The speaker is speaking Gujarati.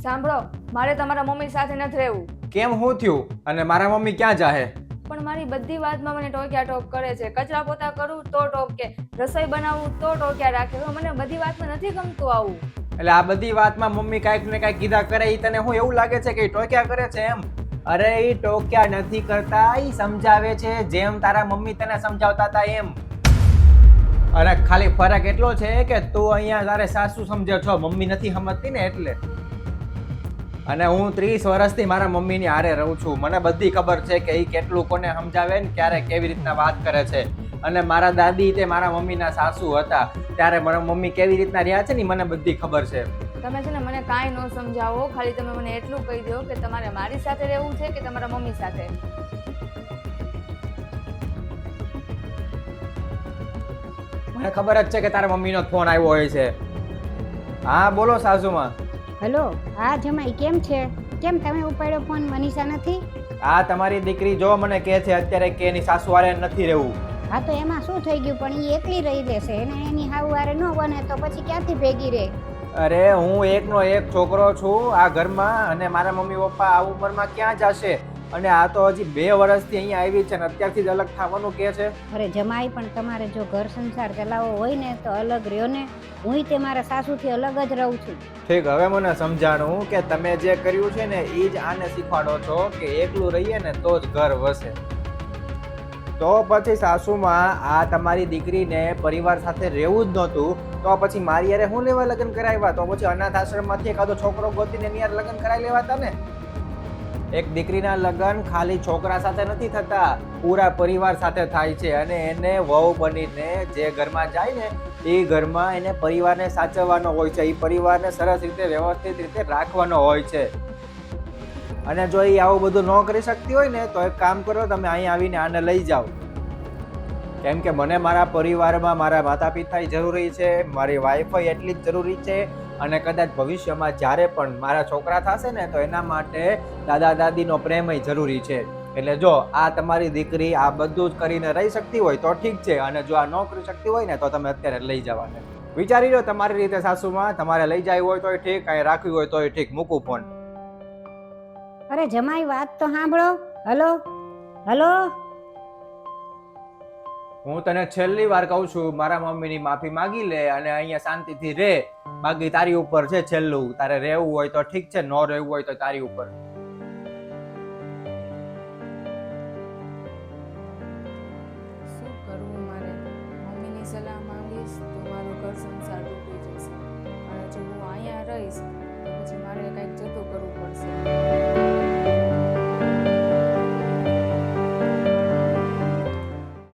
સાંભળો, મારે તમારા મમ્મી સાથે નથી રહેવું. કેમ હું થયું? અને મારા મમ્મી ક્યાં જાહે? પણ મારી બધી વાતમાં મને ટોક્યા ટોક કરે છે. કચરા પોતા કરું તો ટોકે, રસોઈ બનાવું તો ટોક્યા રાખે. હવે મને બધી વાતમાં નથી ગમતું આવું. એટલે આ બધી વાતમાં મમ્મી કાંઈક ને કાંઈક કીધા કરે, ઈ તને હું એવું લાગે છે કે ઈ ટોક્યા કરે છે એમ? અરે ઈ ટોક્યા નથી કરતા, ઈ સમજાવે છે જેમ તારા મમ્મી તને સમજાવતા હતા એમ. અને ખાલી ફરક એટલો છે કે તું અહીંયા તારે સાસુ સમજે છો, મમ્મી નથી સમજતી ને એટલે. અને હું 30 વર્ષથી મારા મમ્મીની હારે રહું છું. મને બધી ખબર છે કે ઈ કેટલું કોને સમજાવે ને ક્યારે કેવી રીતના વાત કરે છે. અને મારા દાદી તે મારા મમ્મીના સાસુ હતા ત્યારે મારા મમ્મી કેવી રીતના રહ્યા છે ને મને બધી ખબર છે. તમે છે ને મને કાંઈ ન સમજાવો, ખાલી તમે મને એટલું કહી દો કે તમારે મારી સાથે રહેવું છે કે તમારા મમ્મી સાથે. મને ખબર જ છે કે તારા મમ્મીનો ફોન આવ્યો હોય છે. હા બોલો સાસુમાં. હેલો, હા જમાઈ કેમ છે? કેમ તમે ઉપાડ્યો ફોન? મનીષા નથી? આ તમારી દીકરી જો મને કહે છે અત્યારે કે એની સાસુ હારે નથી રહેવું. હા તો એમાં શું થઈ ગયું? પણ એ એકલી રહી લેશે, એને એની હાવ હારે ન બને તો પછી ક્યાંથી ભેગી રહે? અરે હું એકનો એક છોકરો છું આ ઘરમાં, અને મારા મમ્મી પપ્પા આ ઉંમરમાં ક્યાં જશે? અને આ તો હજી 2 વર્ષથી અહીંયા આવી છે ને અત્યારથી જ અલગ થવાનું કહે છે. અરે જમાઈ, પણ તમારે જો ઘર સંસાર ચલાવવો હોય ને તો અલગ રહ્યો ને. હું તે મારા સાસુથી અલગ જ રહું છું. ઠીક, હવે મને સમજાણું કે તમે જે કર્યું છે ને એ જ આને શીખવાડો છો કે એકલું રહીએ ને તો જ ઘર વસે. તો પછી સાસુમાં આ તમારી દીકરીને પરિવાર સાથે રહેવું જ નહોતું તો પછી મારી યારે હું લેવા લગ્ન કરાવ્યા? તો પછી અનાથ આશ્રમમાંથી એકાદો છોકરો ગોતીને એની યારે લગ્ન કરાવી લેવાતા ને. એક દીકરીના લગ્ન ખાલી છોકરા સાથે નથી થતા, પૂરા પરિવાર સાથે થાય છે. અને એને વહુ બનીને જે ઘરમાં જાય ને એ ઘરમાં એને પરિવારને સાચવવાનો હોય છે, એ પરિવારને સરસ રીતે વ્યવસ્થિત રીતે રાખવાનો હોય છે. અને જો એ આવું બધું ન કરી શકતી હોય ને તો એક કામ કરો, તમે અહીં આવીને આને લઈ જાઓ. કેમ કે મને મારા પરિવારમાં મારા માતા પિતા જરૂરી છે, મારી વાઈફ એટલી જ જરૂરી છે. અને કદાચ ભવિષ્યમાં જ્યારે પણ મારા છોકરા થશે ને તો એના માટે દાદા દાદીનો પ્રેમ જરૂરી છે. એટલે જો આ તમારી દીકરી આ બધું જ કરીને રહી શકતી હોય તો ઠીક છે, અને જો આ ન કરી શકતી હોય ને તો તમે અત્યારે લઈ જવાને વિચારી લો તમારી રીતે સાસુમાં. તમારે લઈ જાય હોય તો ઠીક, અહીં રાખવી હોય તો ઠીક. મૂકું ફોન. અરે જમાઈ વાત તો સાંભળો. હલો હલો, હું તને છેલ્લી વાર કહું છું, મારા મમ્મીની માફી માંગી લે અને અહીંયા શાંતિથી રહે. બાકી તારી ઉપર છે છેલ્લું. તારે રહેવું હોય તો ઠીક છે, ન રહેવું હોય તો તારી ઉપર.